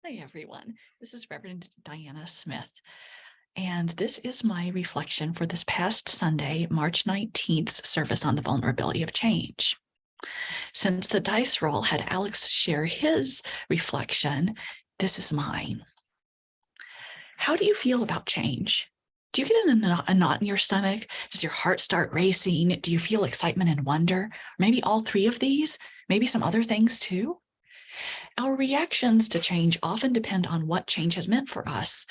Hi, everyone. This is Reverend Diana Smith, and this is my reflection for this past Sunday, March 19th service on the vulnerability of change. Since the dice roll had Alex share his reflection, this is mine. How do you feel about change? Do you get a knot in your stomach? Does your heart start racing? Do you feel excitement and wonder? Maybe all three of these? Maybe some other things too? Our reactions to change often depend on what change has meant for us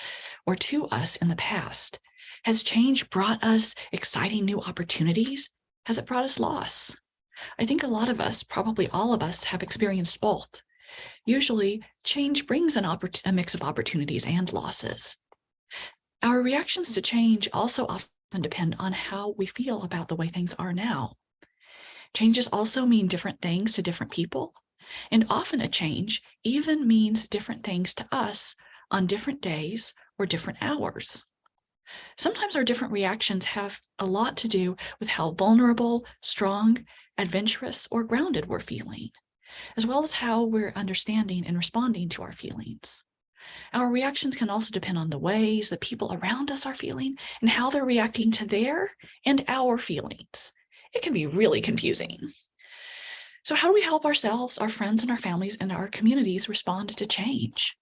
or to us in the past. Has change brought us exciting new opportunities? Has it brought us loss? I think a lot of us, probably all of us, have experienced both. Usually, change brings a mix of opportunities and losses. Our reactions to change also often depend on how we feel about the way things are now. Changes also mean different things to different people. And often a change even means different things to us on different days or different hours. Sometimes our different reactions have a lot to do with how vulnerable, strong, adventurous, or grounded we're feeling, as well as how we're understanding and responding to our feelings. Our reactions can also depend on the ways the people around us are feeling and how they're reacting to their and our feelings. It can be really confusing. So how do we help ourselves, our friends, and our families, and our communities respond to change?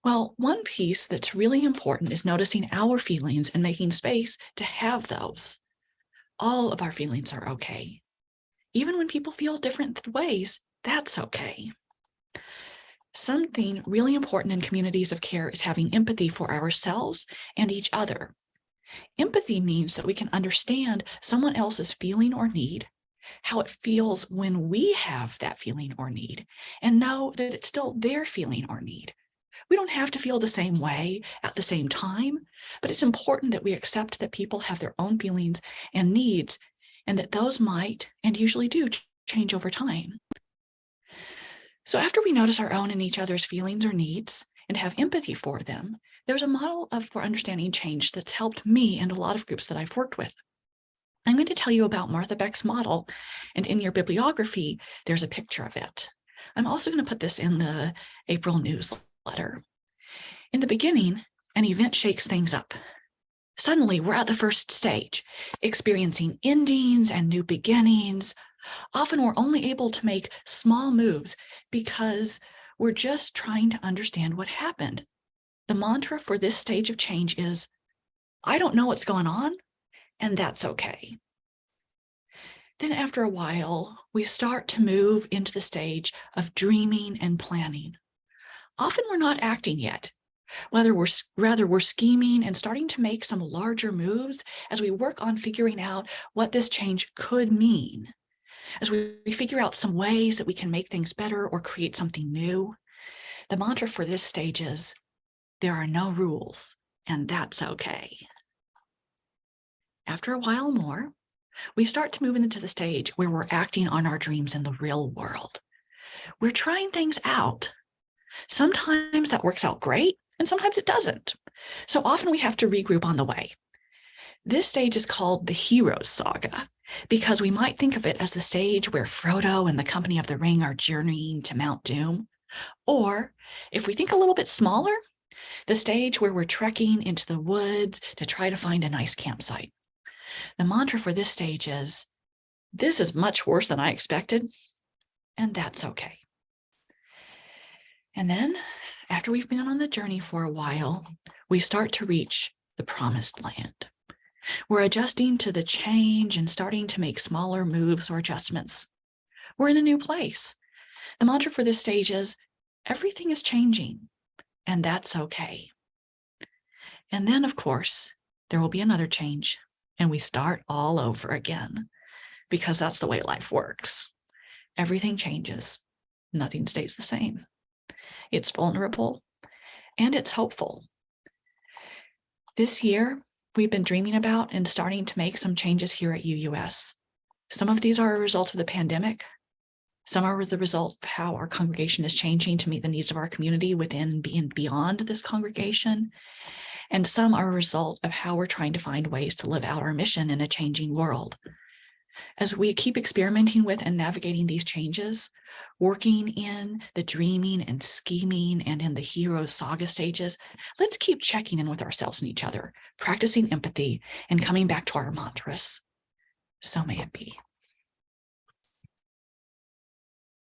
Well, one piece that's really important is noticing our feelings and making space to have those. All of our feelings are okay. Even when people feel different ways, that's okay. Something really important in communities of care is having empathy for ourselves and each other. Empathy means that we can understand someone else's feeling or need, how it feels when we have that feeling or need, and know that it's still their feeling or need. We don't have to feel the same way at the same time, but it's important that we accept that people have their own feelings and needs, and that those might and usually do change over time. So after we notice our own and each other's feelings or needs and have empathy for them, there's a model for understanding change that's helped me and a lot of groups that I've worked with. I'm going to tell you about Martha Beck's model, and in your bibliography, there's a picture of it. I'm also going to put this in the April newsletter. In the beginning, an event shakes things up. Suddenly, we're at the first stage, experiencing endings and new beginnings. Often we're only able to make small moves because we're just trying to understand what happened. The mantra for this stage of change is, I don't know what's going on, and that's okay. Then after a while, we start to move into the stage of dreaming and planning. Often we're not acting yet. Rather, we're scheming and starting to make some larger moves as we work on figuring out what this change could mean. As we figure out some ways that we can make things better or create something new. The mantra for this stage is, there are no rules, and that's okay. After a while more, we start to move into the stage where we're acting on our dreams in the real world. We're trying things out. Sometimes that works out great, and sometimes it doesn't. So often we have to regroup on the way. This stage is called the Hero's Saga, because we might think of it as the stage where Frodo and the Company of the Ring are journeying to Mount Doom. Or, if we think a little bit smaller, the stage where we're trekking into the woods to try to find a nice campsite. The mantra for this stage is, this is much worse than I expected, and that's okay. And then, after we've been on the journey for a while, we start to reach the promised land. We're adjusting to the change and starting to make smaller moves or adjustments. We're in a new place. The mantra for this stage is, everything is changing, and that's okay. And then, of course, there will be another change, and we start all over again, because that's the way life works. Everything changes. Nothing stays the same. It's vulnerable, and it's hopeful. This year, we've been dreaming about and starting to make some changes here at UUS. Some of these are a result of the pandemic. Some are the result of how our congregation is changing to meet the needs of our community within and beyond this congregation. And some are a result of how we're trying to find ways to live out our mission in a changing world. As we keep experimenting with and navigating these changes, working in the dreaming and scheming and in the hero saga stages, let's keep checking in with ourselves and each other, practicing empathy and coming back to our mantras. So may it be.